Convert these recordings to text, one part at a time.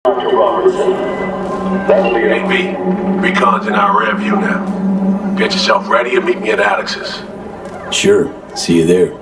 Hey, B. Recon's in our rear view now. Get yourself ready and meet me at Alex's. Sure. See you there.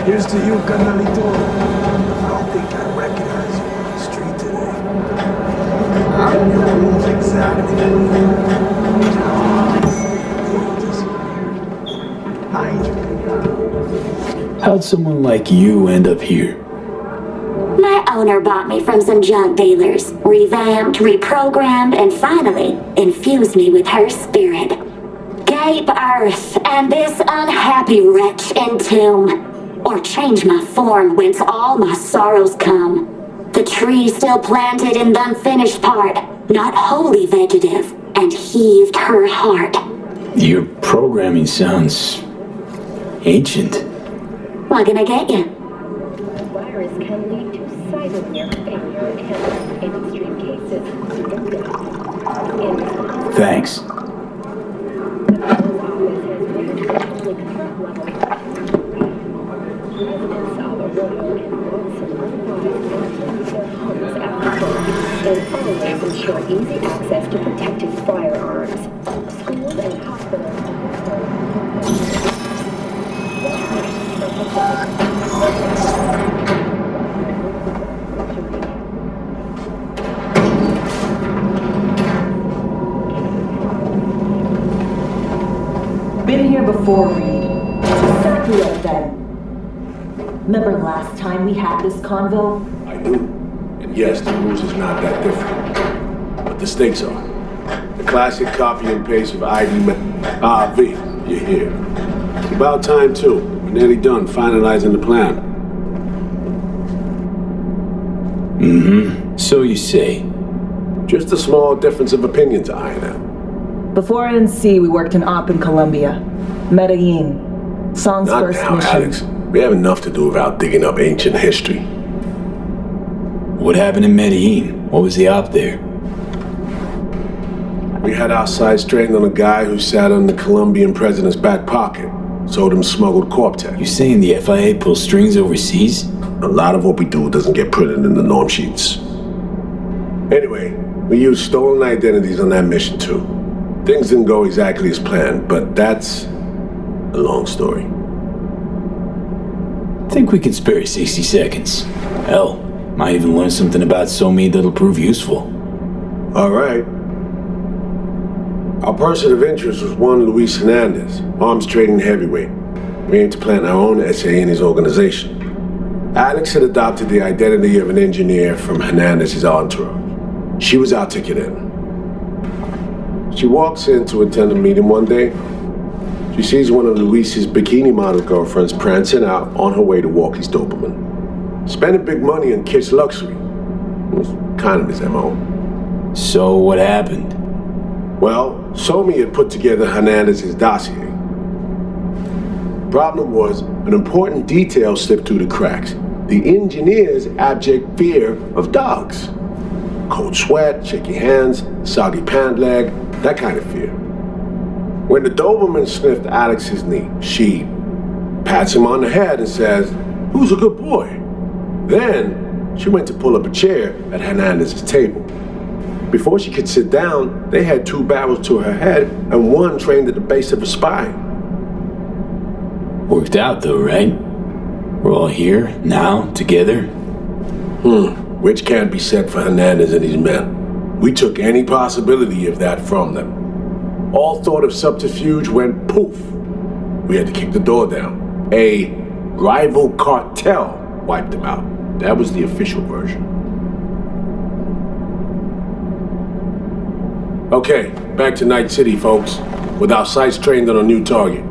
Here's to you, carnalito. I think I recognize you on the street today. Your room's exactly How'd someone like you end up here? My owner bought me from some junk dealers, revamped, reprogrammed, and finally infused me with her spirit. Gape Earth and this unhappy wretch entomb, or change my form whence all my sorrows come. The tree still planted in the unfinished part, not wholly vegetative, and heaved her heart. Your programming sounds ancient. What can I get you? The virus can lead to cyberpunk failure and, in extreme cases, even death. Thanks. Residents of Arroyo and Watson otherwise their homes after birth and always ensure easy access to protected firearms. Schools and hospitals Been here before, Reed. It's exactly like that. Remember last time we had this convo? I do. And yes, the rules is not that different. But the stakes are. The classic copy and paste of V, you're here. It's about time, too. We're nearly done finalizing the plan. So you say. Just a small difference of opinion to iron out. Before NC, we worked in Op in Colombia. Medellin. Song's Not first now, mission. Alex. We have enough to do without digging up ancient history. What happened in Medellin? What was the op there? We had our sights trained on a guy who sat on the Colombian president's back pocket, sold him smuggled Corp-Tech. You saying the FIA pulls strings overseas? A lot of what we do doesn't get printed in the norm sheets. Anyway, we used stolen identities on that mission too. Things didn't go exactly as planned, but that's a long story. Think we could spare 60 seconds. Hell, might even learn something about Somi that'll prove useful. All right. Our person of interest was one Luis Hernandez, arms trading heavyweight. We aim to plant our own SA in his organization. Alex had adopted the identity of an engineer from Hernandez's entourage. She was our ticket in. She walks in to attend a meeting one day. She sees one of Luis's bikini model girlfriends prancing out on her way to walk his Doberman. Spending big money on kitsch luxury. It was kind of his MO. So what happened? Well, Somi had put together Hernandez's dossier. Problem was, an important detail slipped through the cracks. The engineer's abject fear of dogs. Cold sweat, shaky hands, soggy pant leg, that kind of fear. When the Doberman sniffed Alex's knee, she pats him on the head and says, "Who's a good boy?" Then she went to pull up a chair at Hernandez's table. Before she could sit down, they had 2 barrels to her head and 1 trained at the base of her spine. Worked out though, right? We're all here, now, together? Which can't be said for Hernandez and his men. We took any possibility of that from them. All thought of subterfuge went poof. We had to kick the door down. A rival cartel wiped them out. That was the official version. Okay, back to Night City, folks. With our sights trained on a new target.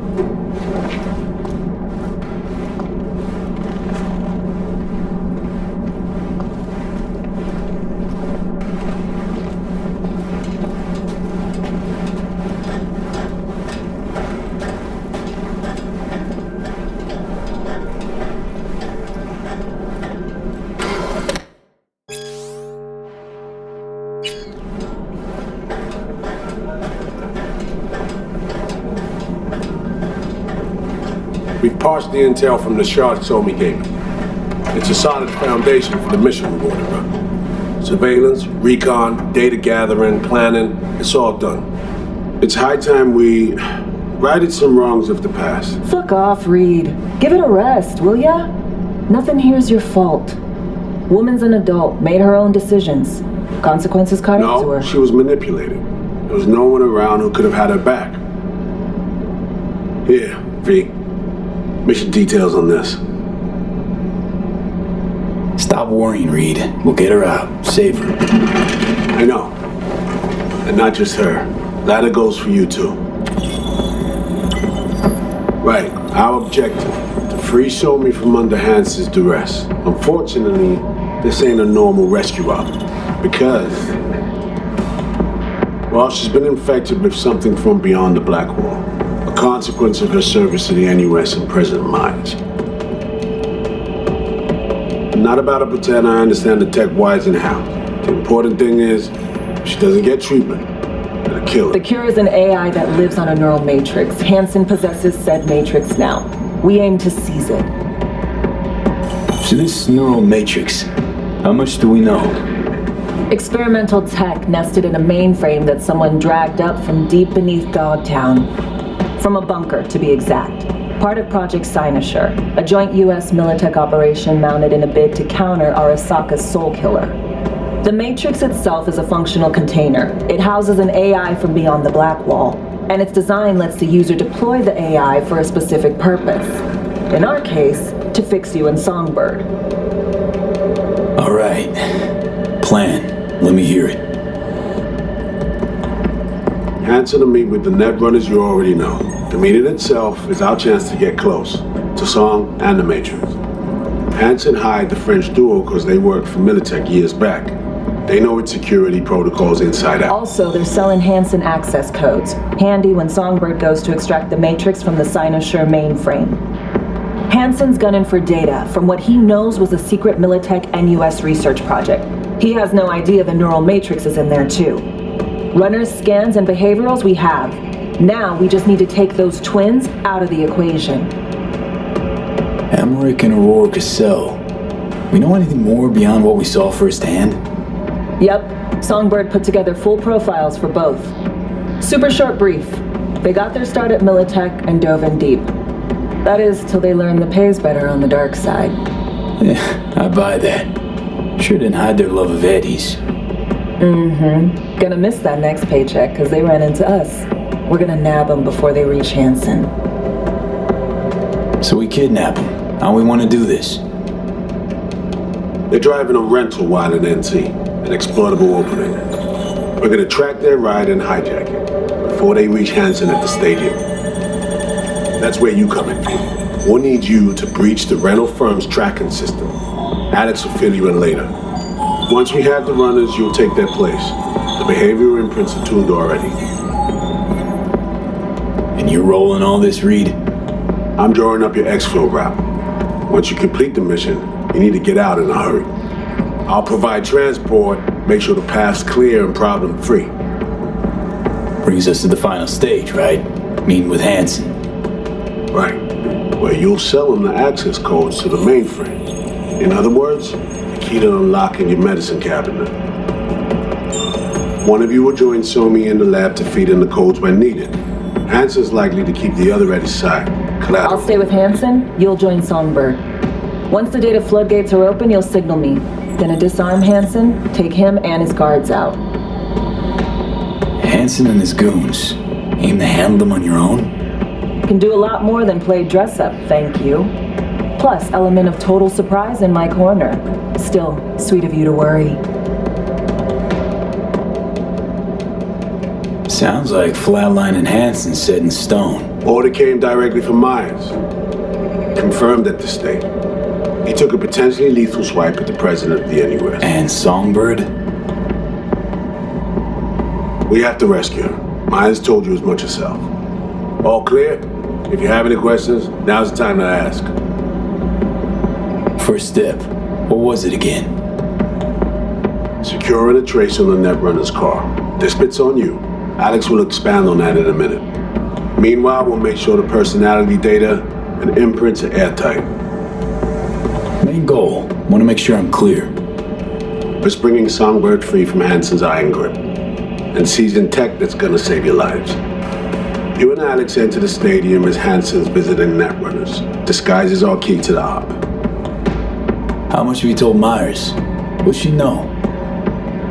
We've parsed the intel from the shard Somi gave me. It's a solid foundation for the mission we want to run. Surveillance, recon, data gathering, planning, it's all done. It's high time we righted some wrongs of the past. Fuck off, Reed. Give it a rest, will ya? Nothing here's your fault. Woman's an adult, made her own decisions. Consequences caught up to her. No, she was manipulated. There was no one around who could have had her back. Here, V. Mission details on this. Stop worrying, Reed. We'll get her out. Save her. I know. And not just her. That goes for you too. Right, our objective. To free Somi from under Hansen's duress. Unfortunately, this ain't a normal rescue op. Because, well, she's been infected with something from beyond the Black Wall. A consequence of her service to the NUS and President Myers. I'm not about to pretend I understand the tech whys and how. The important thing is, if she doesn't get treatment, it'll kill her. The cure is an AI that lives on a neural matrix. Hansen possesses said matrix now. We aim to seize it. So this neural matrix, how much do we know? Experimental tech nested in a mainframe that someone dragged up from deep beneath Dogtown. From a bunker, to be exact. Part of Project Cynosure, a joint U.S. Militech operation mounted in a bid to counter Arasaka's Soul Killer. The Matrix itself is a functional container. It houses an AI from beyond the Black Wall, and its design lets the user deploy the AI for a specific purpose. In our case, to fix you in Songbird. All right. Plan. Let me hear it. Hansen to meet with the net runners you already know. The meeting itself is our chance to get close to Song and the Matrix. Hansen hired the French duo because they worked for Militech years back. They know its security protocols inside out. Also, they're selling Hansen access codes, handy when Songbird goes to extract the Matrix from the Cynosure mainframe. Hansen's gunning for data from what he knows was a secret Militech NUS research project. He has no idea the neural matrix is in there too. Runners, scans, and behaviorals we have. Now we just need to take those twins out of the equation. Emmerich and Aurora Cassell. We know anything more beyond what we saw firsthand? Yep, Songbird put together full profiles for both. Super short brief. They got their start at Militech and dove in deep. That is, till they learned the pay's better on the dark side. Yeah, I buy that. Sure didn't hide their love of Eddie's. Mm-hmm. Gonna miss that next paycheck because they ran into us. We're gonna nab them before they reach Hansen. So we kidnap them. How we want to do this? They're driving a rental while in NC, an exploitable opening. We're gonna track their ride and hijack it before they reach Hansen at the stadium. That's where you come in, Pete. We'll need you to breach the rental firm's tracking system. Alex will fill you in later. Once we have the runners, you'll take their place. The behavioral imprints are tuned already. And you're rolling all this, Reed? I'm drawing up your exfil route. Once you complete the mission, you need to get out in a hurry. I'll provide transport, make sure the path's clear and problem-free. Brings us to the final stage, right? Meeting with Hansen. Right. Where you'll sell them the access codes to the mainframe. In other words, the key to unlocking your medicine cabinet. One of you will join Somi in the lab to feed in the codes when needed. Hansen's likely to keep the other at his side. Collateral. I'll stay with Hansen, you'll join Songbird. Once the data floodgates are open, you'll signal me. Gonna disarm Hansen, take him and his guards out. Hansen and his goons. Aim to handle them on your own? Can do a lot more than play dress-up, thank you. Plus, element of total surprise in my corner. Still, sweet of you to worry. Sounds like Flatline and Hansen set in stone. Order came directly from Myers. Confirmed at the state. He took a potentially lethal swipe at the president of the NUS. And Songbird? We have to rescue her. Myers told you as much herself. All clear? If you have any questions, now's the time to ask. First step. What was it again? Securing a trace on the Netrunner's car. This bit's on you. Alex will expand on that in a minute. Meanwhile, we'll make sure the personality data and imprints are airtight. Main goal. Want to make sure I'm clear. It's bringing Songbird free from Hansen's iron grip. And seizing tech that's gonna save your lives. You and Alex enter the stadium as Hansen's visiting Netrunners. Disguise is our key to the op. How much have you told Myers? What's she know?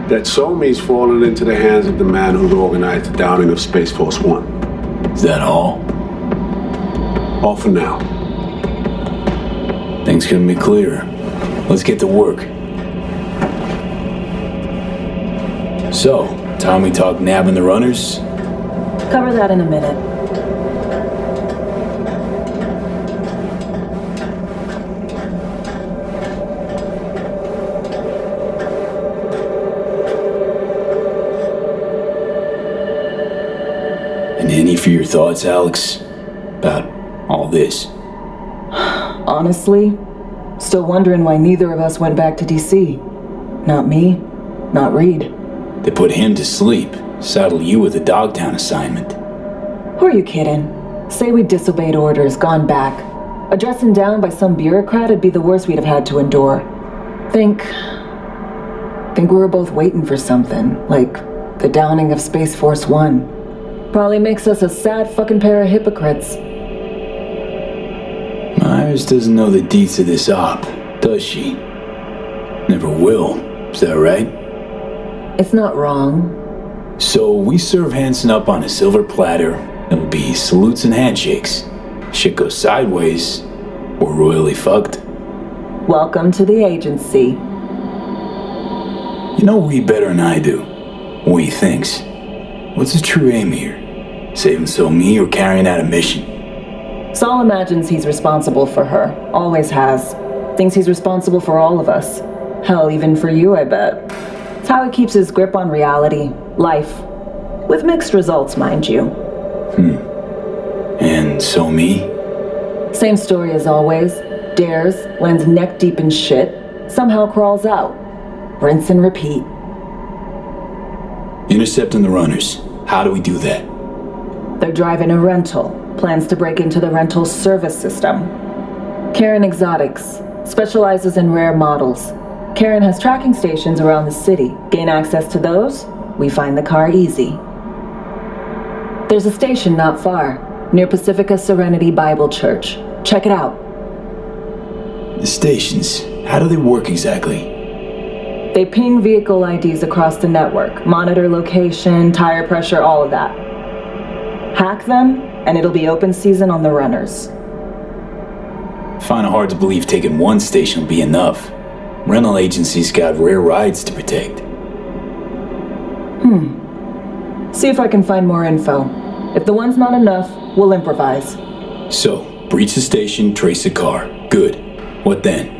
That Somi's fallen into the hands of the man who's organized the downing of Space Force One. Is that all? All for now. Things couldn't be clearer. Let's get to work. So, time we talk nabbing the runners? Cover that in a minute. And any for your thoughts, Alex? About all this? Honestly, still wondering why neither of us went back to DC. Not me, not Reed. They put him to sleep. Saddle you with a Dogtown assignment. Who are you kidding? Say we disobeyed orders, gone back. Addressing down by some bureaucrat would be the worst we'd have had to endure. Think we were both waiting for something, like the downing of Space Force One. Probably makes us a sad fucking pair of hypocrites. Myers doesn't know the deets of this op, does she? Never will. Is that right? It's not wrong. So we serve Hansen up on a silver platter. It'll be salutes and handshakes. Shit goes sideways, we're royally fucked. Welcome to the agency. You know Reed better than I do. What he thinks. What's his true aim here? Saving Somi or carrying out a mission? Saul imagines he's responsible for her. Always has. Thinks he's responsible for all of us. Hell, even for you, I bet. It's how he keeps his grip on reality. Life. With mixed results, mind you. And Somi? Same story as always. Dares, lands neck deep in shit, somehow crawls out. Rinse and repeat. Intercepting the runners. How do we do that? They're driving a rental. Plans to break into the rental service system. Karen Exotics. Specializes in rare models. Karen has tracking stations around the city. Gain access to those, we find the car easy. There's a station not far, near Pacifica Serenity Bible Church. Check it out. The stations, how do they work exactly? They ping vehicle IDs across the network, monitor location, tire pressure, all of that. Hack them, and it'll be open season on the runners. Find it hard to believe taking one station will be enough. Rental agencies got rare rides to protect. See if I can find more info. If the one's not enough, we'll improvise. So, breach the station, trace the car. Good. What then?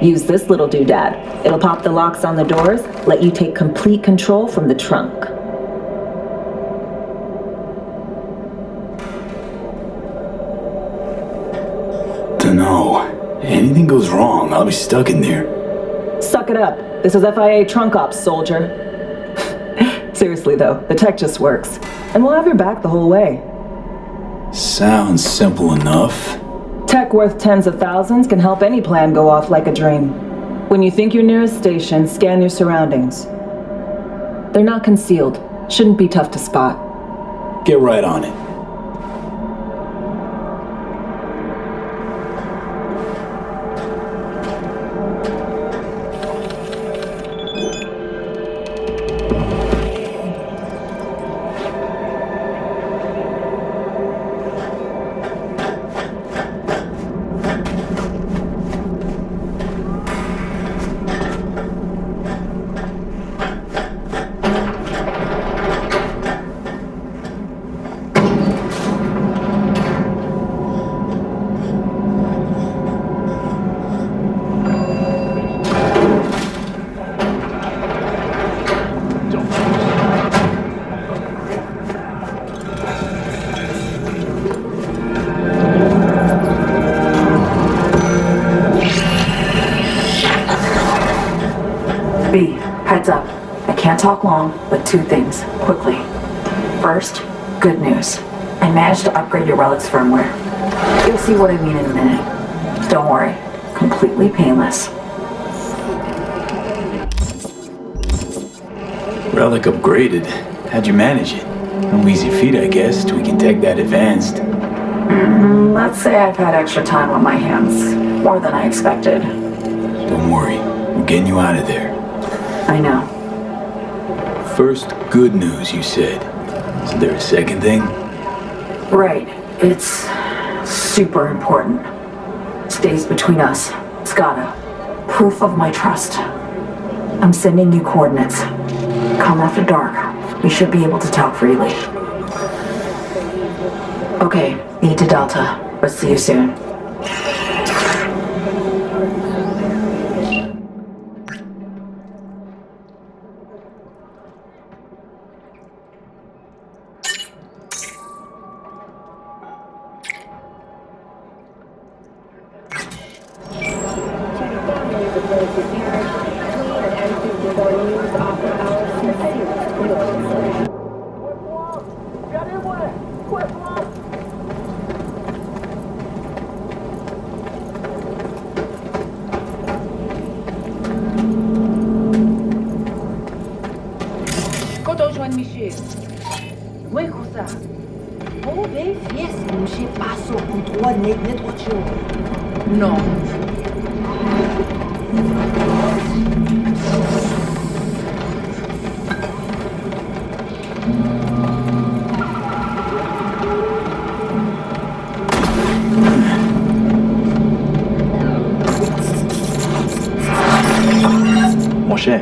Use this little doodad. It'll pop the locks on the doors, let you take complete control from the trunk. Dunno. Anything goes wrong, I'll be stuck in there. Suck it up. This is FIA trunk ops, soldier. Seriously though, the tech just works. And we'll have your back the whole way. Sounds simple enough. Tech worth tens of thousands can help any plan go off like a dream. When you think you're near a station, scan your surroundings. They're not concealed. Shouldn't be tough to spot. Get right on it. Heads up. I can't talk long, but 2 things, quickly. First, good news. I managed to upgrade your relic's firmware. You'll see what I mean in a minute. Don't worry. Completely painless. Relic upgraded. How'd you manage it? No easy feat, I guess, tweaking tech that advanced. Let's say I've had extra time on my hands. More than I expected. Don't worry. We're getting you out of there. I know. First, good news, you said. Is there a second thing? Right. It's super important. Stays between us. It's gotta. Proof of my trust. I'm sending you coordinates. Come after dark. We should be able to talk freely. Okay, need to Delta. Let's see you soon. monsieur. Oui, cosa. Oh, bem, fies, monsieur passo por trois net ocho. Non. Mon cher,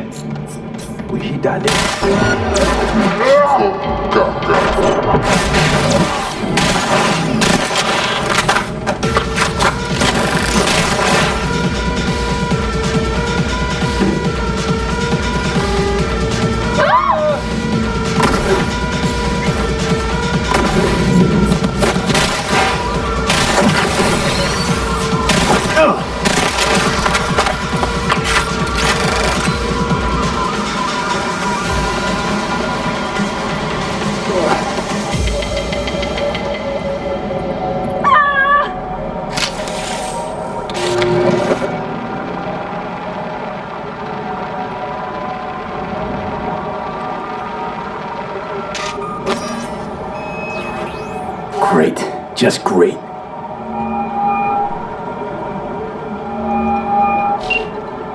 puis d'aller. Great. Just great.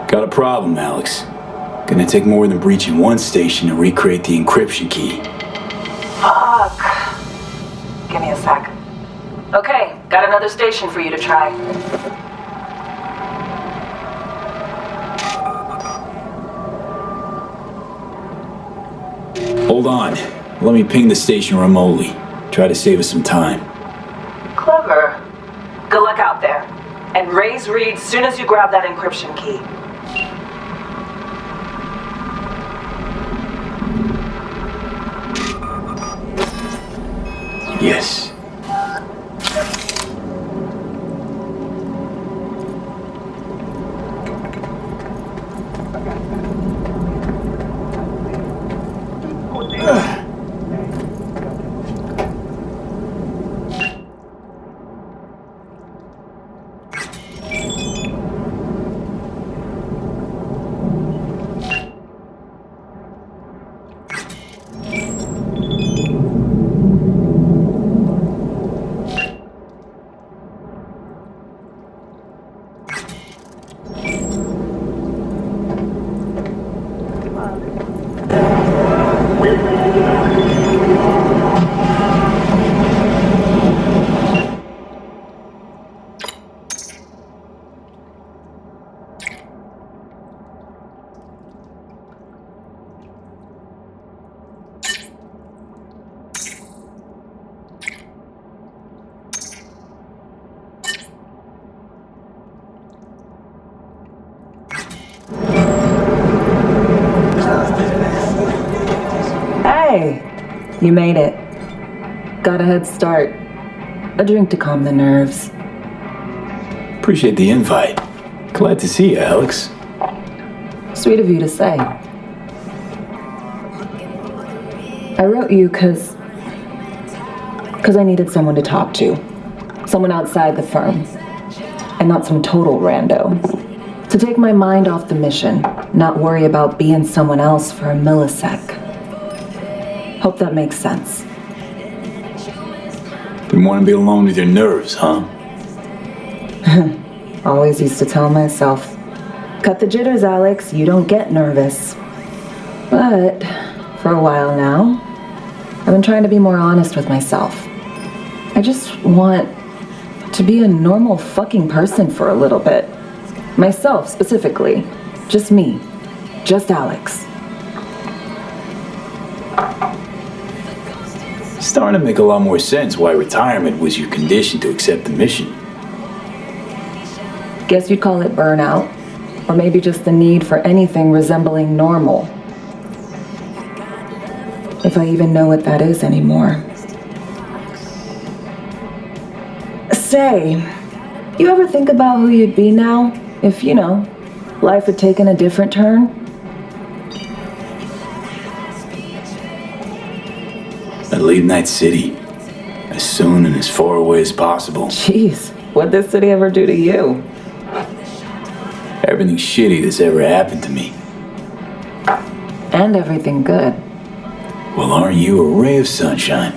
Got a problem, Alex. Gonna take more than breaching one station to recreate the encryption key. Fuck. Give me a sec. Okay, got another station for you to try. Hold on. Let me ping the station remotely. Try to save us some time. Clever. Good luck out there. And raise Reed soon as you grab that encryption key. Yes. Hey, you made it. Got a head start. A drink to calm the nerves. Appreciate the invite. Glad to see you, Alex. Sweet of you to say. I wrote you because I needed someone to talk to. Someone outside the firm. And not some total rando. To take my mind off the mission, not worry about being someone else for a millisec. Hope that makes sense. Didn't want to be alone with your nerves, huh? Always used to tell myself, cut the jitters, Alex, you don't get nervous. But for a while now, I've been trying to be more honest with myself. I just want to be a normal fucking person for a little bit. Myself, specifically. Just me. Just Alex. Starting to make a lot more sense why retirement was your condition to accept the mission. Guess you'd call it burnout. Or maybe just the need for anything resembling normal. If I even know what that is anymore. Say, you ever think about who you'd be now if, life had taken a different turn? I'd leave Night City as soon and as far away as possible. Jeez, what'd this city ever do to you? Everything shitty that's ever happened to me. And everything good. Well, aren't you a ray of sunshine?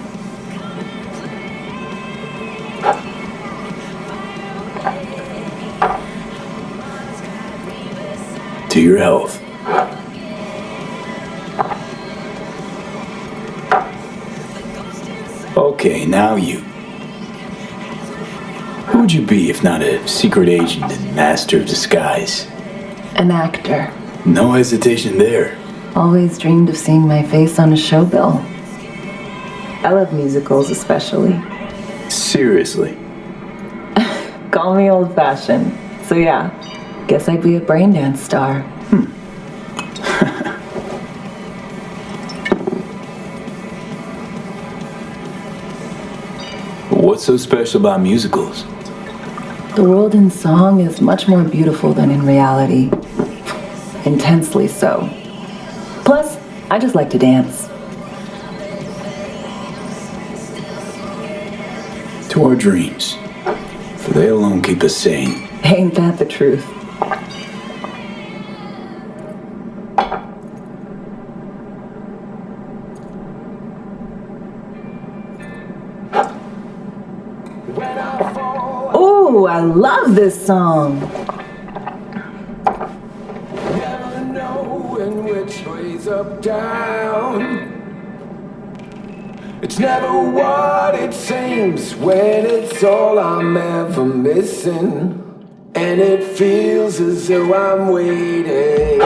To your health. Okay, now you. Who would you be if not a secret agent and master of disguise? An actor. No hesitation there. Always dreamed of seeing my face on a show bill. I love musicals especially. Seriously. Call me old-fashioned. So yeah, guess I'd be a braindance star. What's so special about musicals? The world in song is much more beautiful than in reality. Intensely so. Plus, I just like to dance. To our dreams. For they alone keep us sane. Ain't that the truth? Ooh, I love this song. Never knowing which way's up, down. It's never what it seems when it's all I'm ever missing. And it feels as though I'm waiting.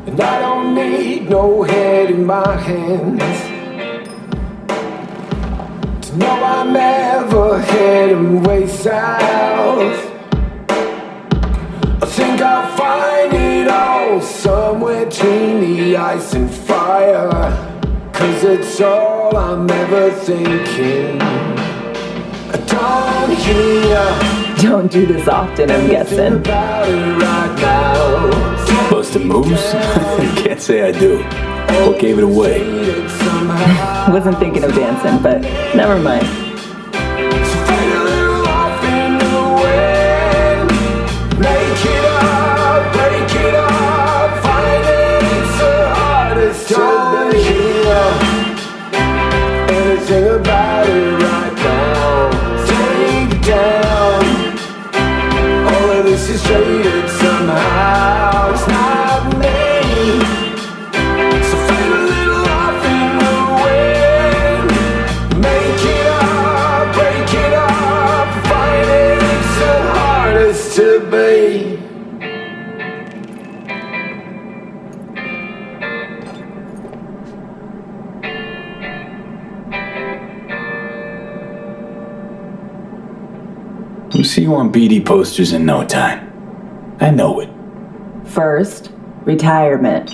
And I don't need no head in my hands to know I'm ever heading way south. I think I'll find it all somewhere between the ice and fire. 'Cause it's all I'm ever thinking. Don't hear. Don't do this often, I'm guessing. About it right now. Busted moves? Can't say I do. What gave it away? Wasn't thinking of dancing, but never mind. Anything about it right now. Take down. All of this is traded somehow. It's not me. So fade a little off in the wind. Make it up, break it up. Find it, it's the hardest to be. We'll see you on BD posters in no time. I know it. First, retirement.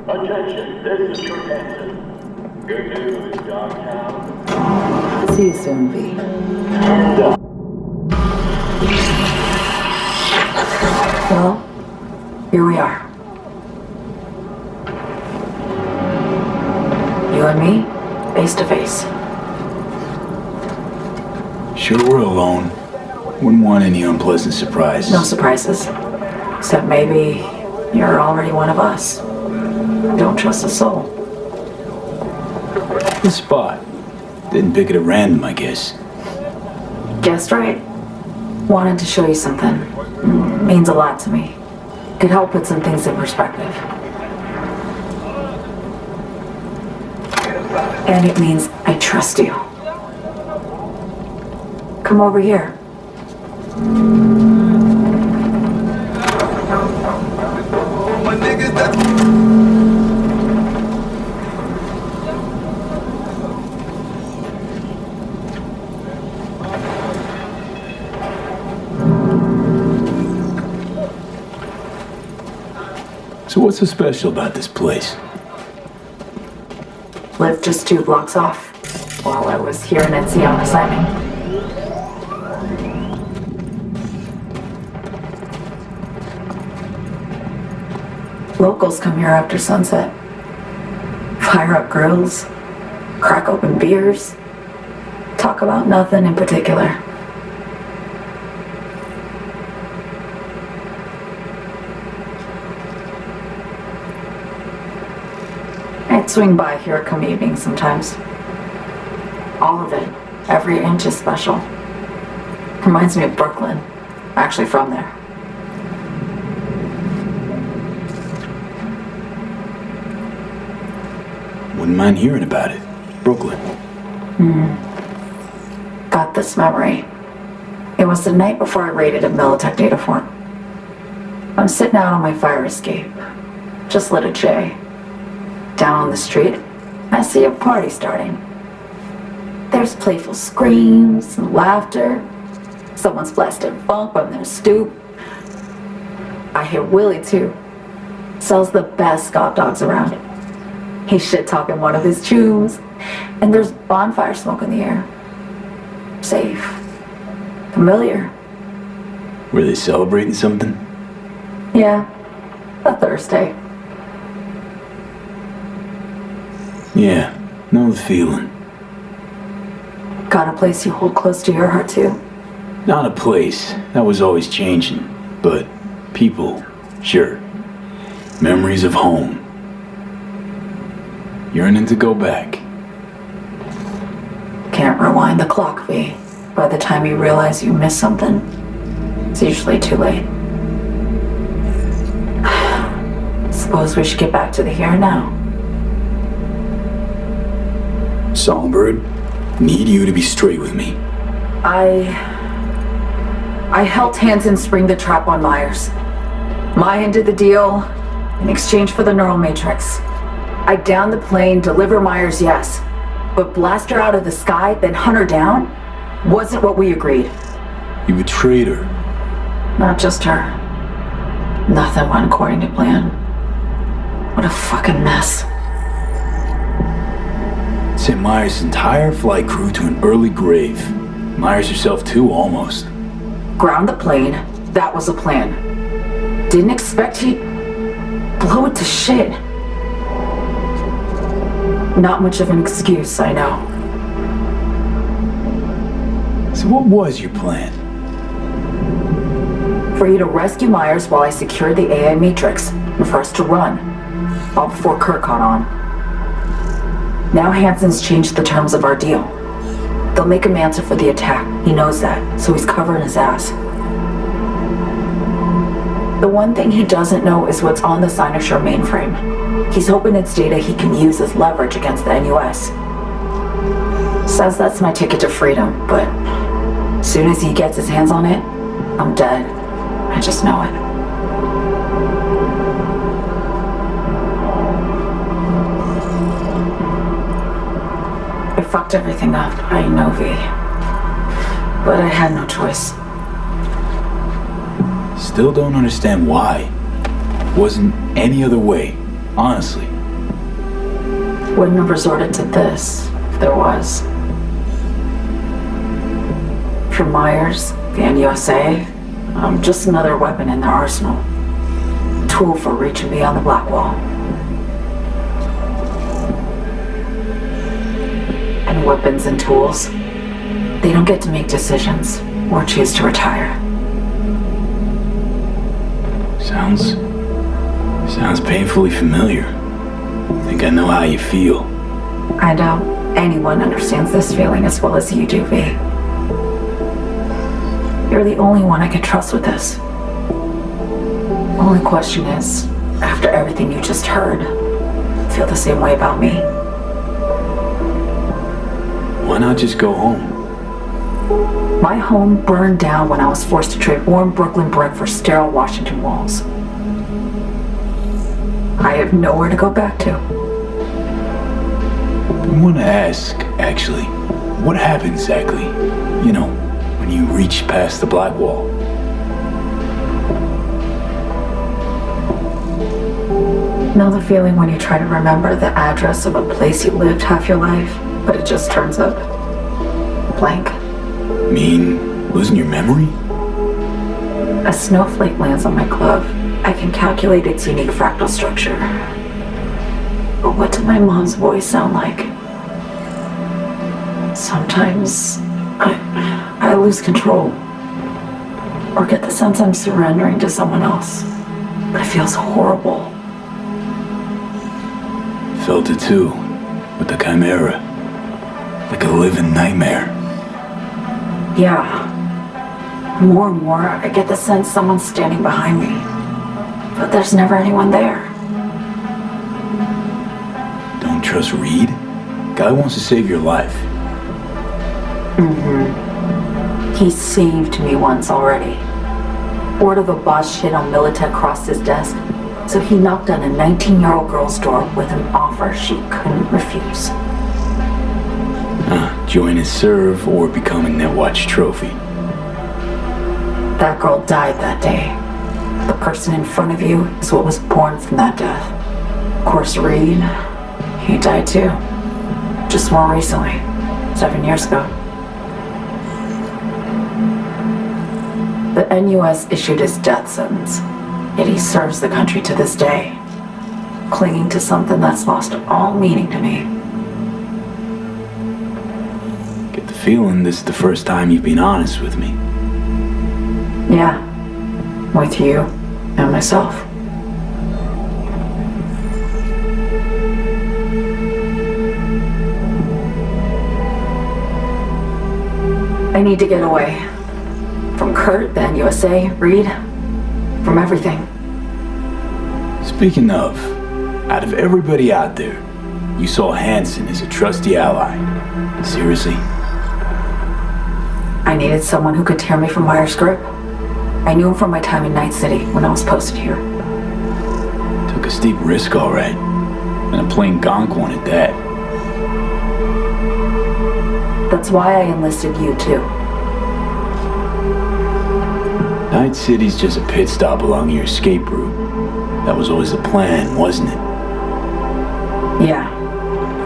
Attention, this is your Hanson. Good news, Dogtown. See you soon, V. Well, here we are. You and me, face to face. Sure we're alone. Wouldn't want any unpleasant surprises. No surprises. Except maybe you're already one of us. Don't trust a soul. This spot. Didn't pick it at random, I guess. Guessed right. Wanted to show you something. Means a lot to me. Could help put some things in perspective. And it means I trust you. Come over here. My niggas, that's... So what's so special about this place? Lived just 2 blocks off while I was here in NC on assignment. Locals come here after sunset. Fire up grills, crack open beers, talk about nothing in particular. I'd swing by here come evening sometimes. All of it, every inch is special. Reminds me of Brooklyn. Actually from there. Wouldn't mind hearing about it. Brooklyn. Got this memory. It was the night before I raided a Militech data farm. I'm sitting out on my fire escape. Just lit a J. Down on the street, I see a party starting. There's playful screams and laughter. Someone's blasting funk on their stoop. I hear Willie too. Sells the best Scott dogs around. He's shit-talking one of his tunes. And there's bonfire smoke in the air. Safe. Familiar. Were they celebrating something? Yeah. A Thursday. Yeah, know the feeling. Got a place you hold close to your heart too? Not a place. That was always changing. But people, sure. Memories of home. Yearning to go back. Can't rewind the clock, V. By the time you realize you missed something, it's usually too late. Suppose we should get back to the here and now. Songbird, need you to be straight with me. I helped Hansen spring the trap on Myers. Maya did the deal in exchange for the neural matrix. I downed the plane, deliver Myers, yes. But blast her out of the sky, then hunt her down? Wasn't what we agreed. You betrayed her. Not just her. Nothing went according to plan. What a fucking mess. Sent Myers' entire flight crew to an early grave. Myers herself too, almost. Ground the plane, that was the plan. Didn't expect he'd blow it to shit. Not much of an excuse, I know. So what was your plan? For you to rescue Myers while I secured the AI matrix, and for us to run, all before Kirk caught on. Now Hansen's changed the terms of our deal. They'll make him answer for the attack. He knows that, so he's covering his ass. The one thing he doesn't know is what's on the Cynosure mainframe. He's hoping it's data he can use as leverage against the NUS. Says that's my ticket to freedom, but as soon as he gets his hands on it, I'm dead. I just know it. I fucked everything up, I know, V. But I had no choice. Still don't understand why. Wasn't any other way, honestly. Wouldn't have resorted to this if there was. For Myers, the NUSA, I'm just another weapon in their arsenal. Tool for reaching beyond the black wall. And weapons and tools, they don't get to make decisions or choose to retire. Sounds painfully familiar. Think I know how you feel. I doubt anyone understands this feeling as well as you do, V. You're the only one I can trust with this. Only question is, after everything you just heard, feel the same way about me? Why not just go home? My home burned down when I was forced to trade warm Brooklyn brick for sterile Washington walls. I have nowhere to go back to. I want to ask, actually, what happened exactly? You know, when you reached past the black wall. Know the feeling when you try to remember the address of a place you lived half your life, but it just turns up blank? Mean losing your memory? A snowflake lands on my glove. I can calculate its unique fractal structure. But what did my mom's voice sound like? Sometimes I lose control. Or get the sense I'm surrendering to someone else. But it feels horrible. Felt it too, with the Chimera. Like a living nightmare. Yeah. More and more, I get the sense someone's standing behind me. But there's never anyone there. Don't trust Reed? Guy wants to save your life. He saved me once already. Word of a boss shit on Militech crossed his desk, so he knocked on a 19-year-old girl's door with an offer she couldn't refuse. Join his serve or become a Netwatch trophy. That girl died that day. The person in front of you is what was born from that death. Of course, Reed, he died too. Just more recently, 7 years ago. The NUS issued his death sentence, yet he serves the country to this day, clinging to something that's lost all meaning to me. Get the feeling this is the first time you've been honest with me. Yeah, with you and myself. I need to get away. From Kurt, the NUSA, Reed, from everything. Speaking of, out of everybody out there, you saw Hansen as a trusty ally. Seriously? I needed someone who could tear me from Myers' grip. I knew him from my time in Night City when I was posted here. Took a steep risk, all right. And a plain gonk one at that. That's why I enlisted you, too. Night City's just a pit stop along your escape route. That was always the plan, wasn't it? Yeah.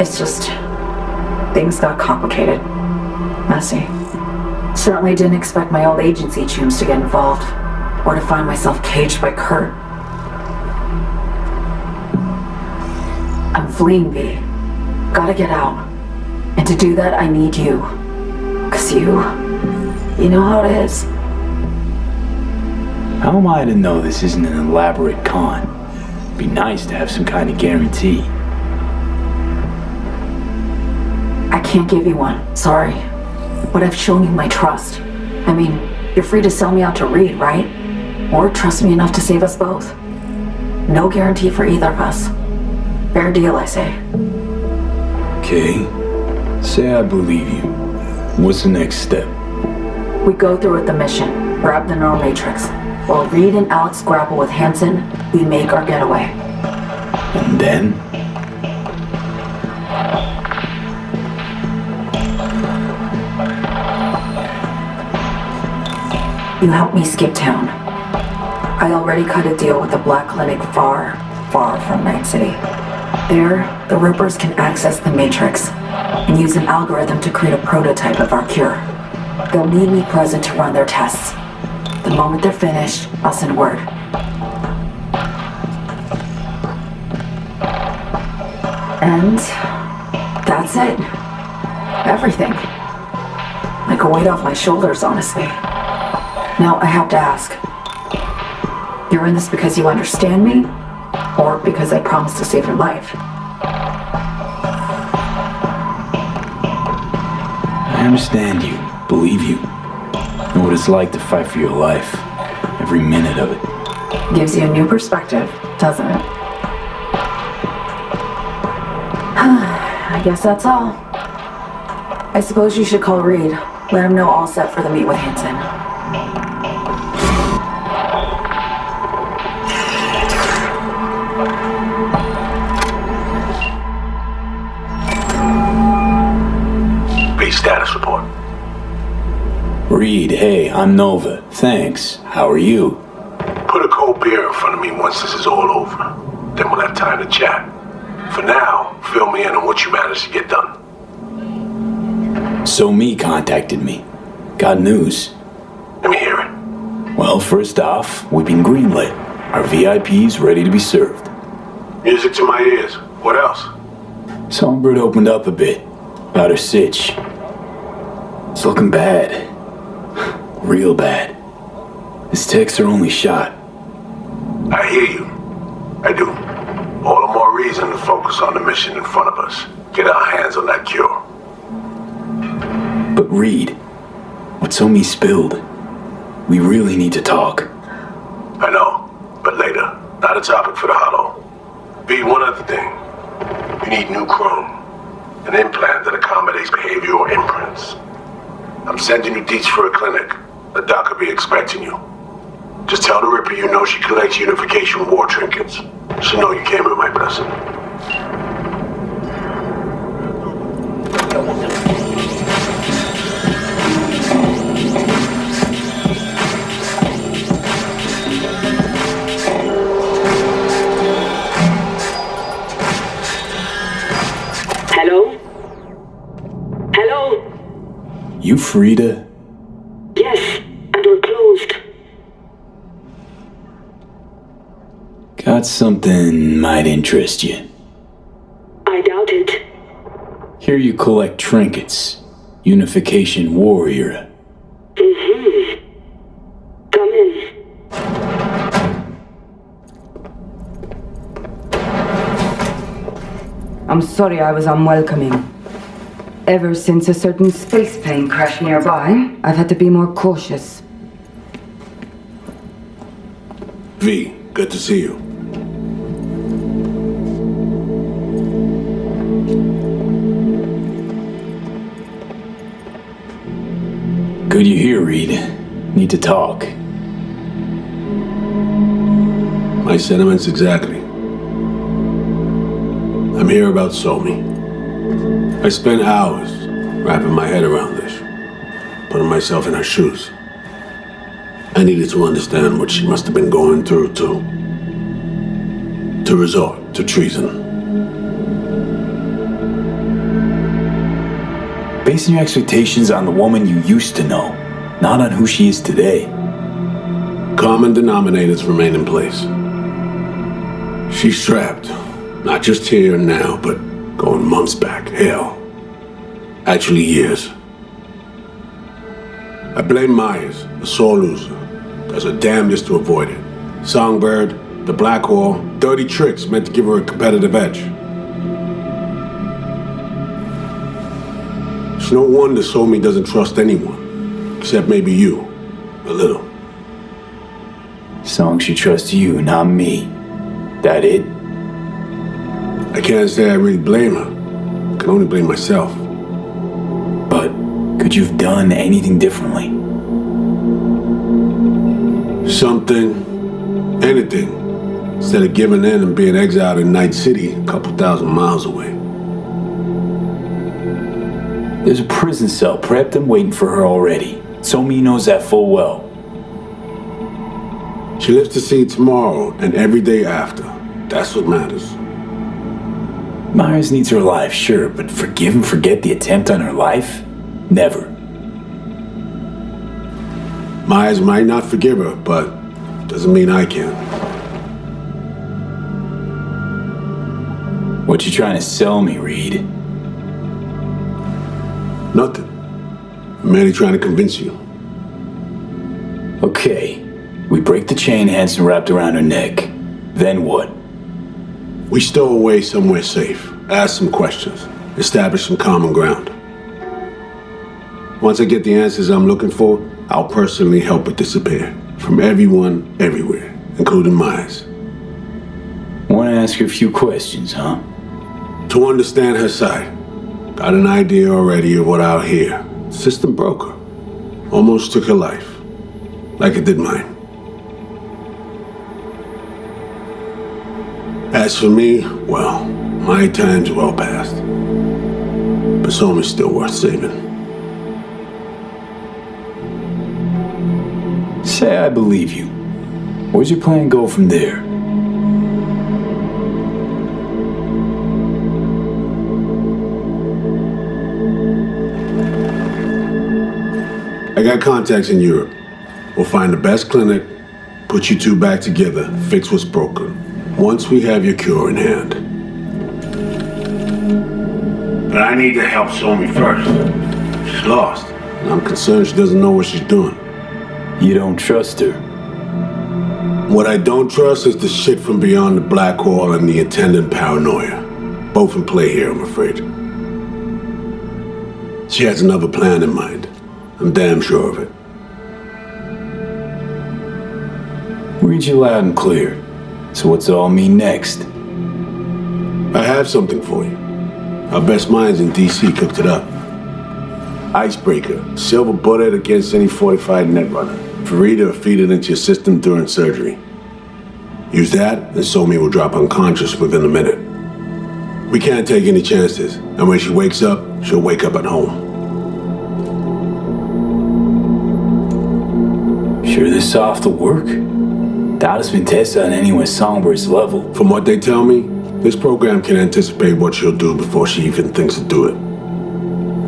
It's just... things got complicated. Messy. Certainly didn't expect my old agency chooms to get involved. Or to find myself caged by Kurt. I'm fleeing, V. Gotta get out. And to do that, I need you. 'Cause you know how it is. How am I to know this isn't an elaborate con? Be nice to have some kind of guarantee. I can't give you one, sorry. But I've shown you my trust. I mean, you're free to sell me out to Reed, right? Or trust me enough to save us both. No guarantee for either of us. Fair deal, I say. Okay. Say I believe you. What's the next step? We go through with the mission, grab the neural matrix. While Reed and Alex grapple with Hansen, we make our getaway. And then? You help me skip town. I already cut a deal with the Black Clinic far, far from Night City. There, the Rippers can access the Matrix and use an algorithm to create a prototype of our cure. They'll need me present to run their tests. The moment they're finished, I'll send word. And that's it. Everything. Like a weight off my shoulders, honestly. Now I have to ask. You're in this because you understand me? Or because I promised to save your life? I understand you, believe you. Know what it's like to fight for your life. Every minute of it. Gives you a new perspective, doesn't it? I guess that's all. I suppose you should call Reed. Let him know all set for the meet with Hansen. Status report. Reed, hey, I'm Nova. Thanks. How are you? Put a cold beer in front of me once this is all over. Then we'll have time to chat. For now, fill me in on what you managed to get done. So Me contacted me. Got news. Let me hear it. Well, first off, we've been greenlit. Our VIP's ready to be served. Music to my ears. What else? Songbird opened up a bit. About her sitch. It's looking bad. Real bad. His tech's her only shot. I hear you. I do. All the more reason to focus on the mission in front of us. Get our hands on that cure. But Reed, what So Me spilled, we really need to talk. I know, but later. Not a topic for the hollow. B, one other thing. You need new chrome. An implant that accommodates behavioral imprints. I'm sending you deets for a clinic. The doc will be expecting you. Just tell the Ripper you know she collects unification war trinkets. She'll know you came with my blessing. Hello? Hello? You Frida? Yes, and we're closed. Got something might interest you. I doubt it. Here you collect trinkets. Unification warrior. Mm-hmm. Come in. I'm sorry I was unwelcoming. Ever since a certain space plane crashed nearby, I've had to be more cautious. V, good to see you. Good you're here, Reed. Need to talk. My sentiments exactly. I'm here about Somi. I spent hours wrapping my head around this, putting myself in her shoes. I needed to understand what she must have been going through to resort to treason. Basing your expectations on the woman you used to know, not on who she is today. Common denominators remain in place. She's trapped, not just here and now, but going months back, hell. Actually years. I blame Myers, the sore loser. Does her damnedest to avoid it. Songbird, the Black Hole, dirty tricks meant to give her a competitive edge. It's no wonder Somi doesn't trust anyone, except maybe you, a little. Song she trusts you, not me. That it? I can't say I really blame her. I can only blame myself. But could you have done anything differently? Something, anything, instead of giving in and being exiled in Night City, a couple thousand miles away. There's a prison cell prepped and waiting for her already. So Me knows that full well. She lives to see tomorrow and every day after. That's what matters. Myers needs her life, sure, but forgive and forget the attempt on her life? Never. Myers might not forgive her, but doesn't mean I can. What you trying to sell me, Reed? Nothing. I'm merely trying to convince you. Okay. We break the chain Hanson wrapped around her neck. Then what? We stow away somewhere safe, ask some questions, establish some common ground. Once I get the answers I'm looking for, I'll personally help her disappear. From everyone, everywhere, including Myers. Want to ask her a few questions, huh? To understand her side. Got an idea already of what I'll hear. System broke her. Almost took her life. Like it did mine. As for me, well, my time's well past. But Som's still worth saving. Say I believe you. Where's your plan go from there? I got contacts in Europe. We'll find the best clinic, put you two back together, fix what's broken. Once we have your cure in hand. But I need to help Somi first. She's lost, and I'm concerned she doesn't know what she's doing. You don't trust her? What I don't trust is the shit from beyond the black hole and the attendant paranoia. Both in play here, I'm afraid. She has another plan in mind. I'm damn sure of it. Read you loud and clear. So what's it all mean next? I have something for you. Our best minds in DC cooked it up. Icebreaker, silver bullet against any fortified netrunner. Farida feed it into your system during surgery. Use that, and Somi will drop unconscious within a minute. We can't take any chances, and when she wakes up, she'll wake up at home. Sure this soft will work? Doubt it's been tested on anyone Songbird's level. From what they tell me, this program can anticipate what she'll do before she even thinks to do it.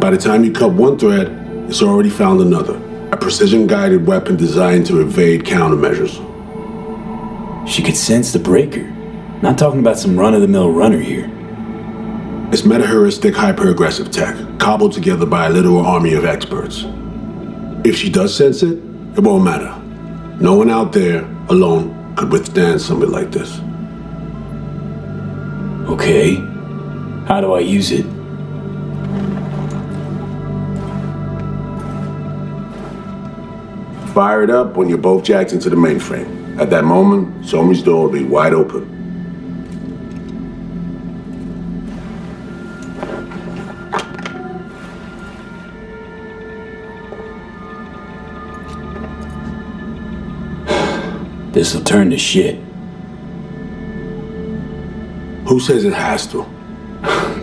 By the time you cut one thread, it's already found another. A precision-guided weapon designed to evade countermeasures. She could sense the breaker. Not talking about some run-of-the-mill runner here. It's meta-heuristic hyper-aggressive tech, cobbled together by a literal army of experts. If she does sense it, it won't matter. No one out there, alone, could withstand something like this. Okay. How do I use it? Fire it up when you're both jacked into the mainframe. At that moment, Somi's door will be wide open. This'll turn to shit. Who says it has to?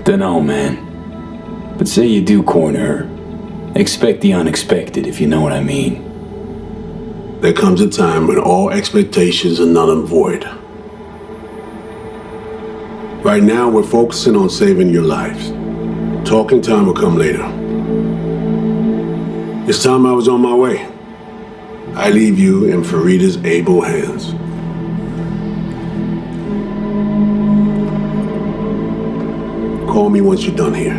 Dunno, man. But say you do corner her. Expect the unexpected, if you know what I mean. There comes a time when all expectations are null and void. Right now, we're focusing on saving your lives. Talking time will come later. It's time I was on my way. I leave you in Farida's able hands. Call me once you're done here.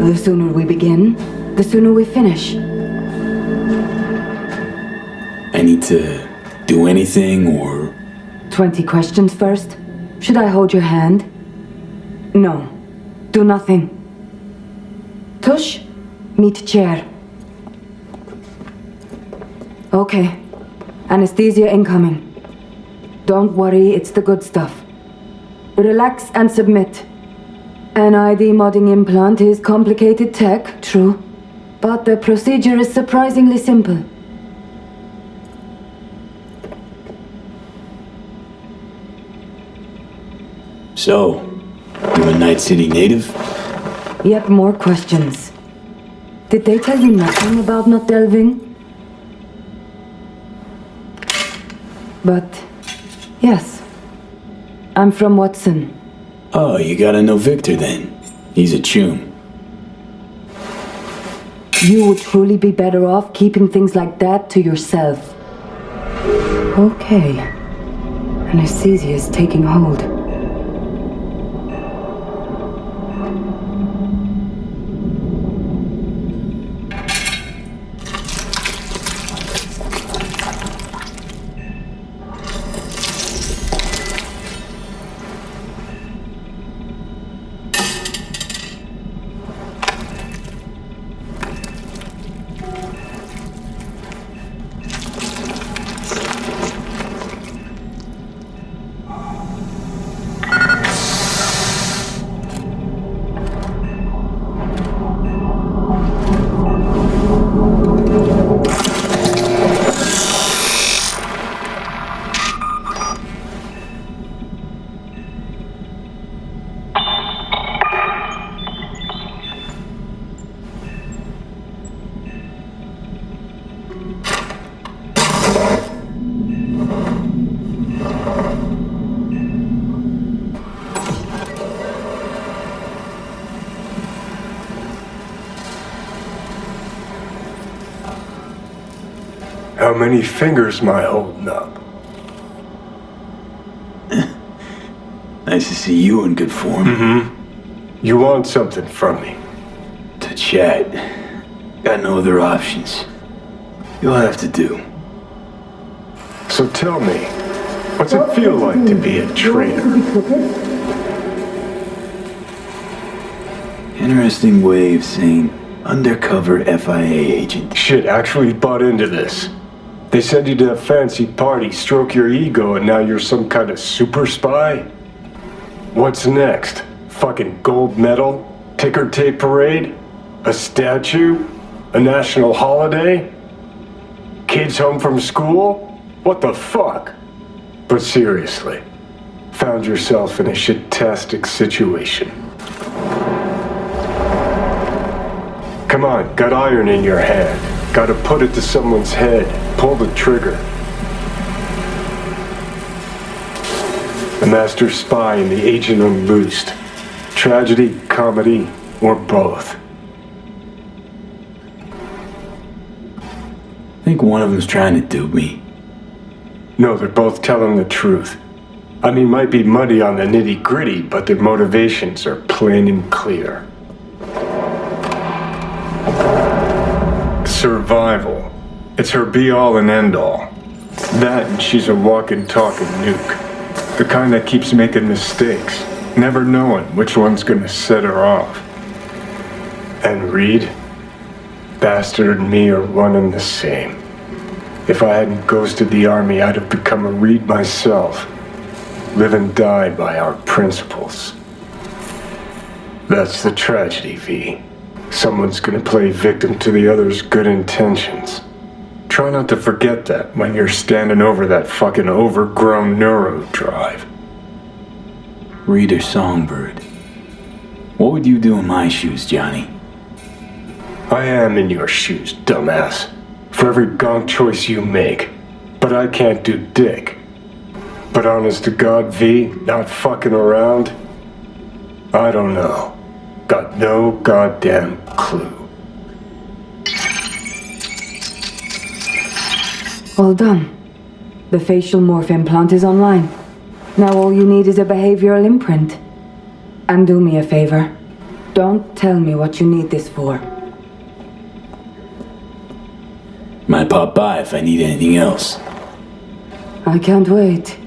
The sooner we begin, the sooner we finish. I need to do anything, or... 20 questions first? Should I hold your hand? No. Do nothing. Tush, meet chair. Okay. Anesthesia incoming. Don't worry, it's the good stuff. Relax and submit. An ID modding implant is complicated tech, true. But the procedure is surprisingly simple. So, you a Night City native? Yet more questions. Did they tell you nothing about not delving? But yes, I'm from Watson. Oh, you gotta know Victor then. He's a chum. You would truly be better off keeping things like that to yourself. Okay. Anesthesia is taking hold. How many fingers am I holding up? Nice to see you in good form. Mm-hmm. You want something from me? To chat. Got no other options. You'll have to do. So tell me, what's it feel like to be a traitor? Interesting way of saying undercover FIA agent. Shit, actually bought into this. They send you to a fancy party, stroke your ego, and now you're some kind of super spy? What's next? Fucking gold medal? Ticker tape parade? A statue? A national holiday? Kids home from school? What the fuck? But seriously, found yourself in a shit-tastic situation. Come on, got iron in your hand. Gotta put it to someone's head. Pull the trigger. The master spy and the agent unloosed. Tragedy, comedy, or both. I think one of them's trying to dupe me. No, they're both telling the truth. I mean, might be muddy on the nitty-gritty, but their motivations are plain and clear. Survival. It's her be-all and end-all. That and she's a walking, talking nuke. The kind that keeps making mistakes, never knowing which one's gonna set her off. And Reed? Bastard and me are one and the same. If I hadn't ghosted the army, I'd have become a Reed myself. Live and die by our principles. That's the tragedy, V. Someone's gonna play victim to the other's good intentions. Try not to forget that when you're standing over that fucking overgrown neuro drive. Reed or Songbird? What would you do in my shoes, Johnny? I am in your shoes, dumbass. For every gonk choice you make. But I can't do dick. But honest to God, V, not fucking around? I don't know. Got no goddamn clue. All done. The facial morph implant is online. Now all you need is a behavioral imprint. And do me a favor. Don't tell me what you need this for. Might pop by if I need anything else. I can't wait.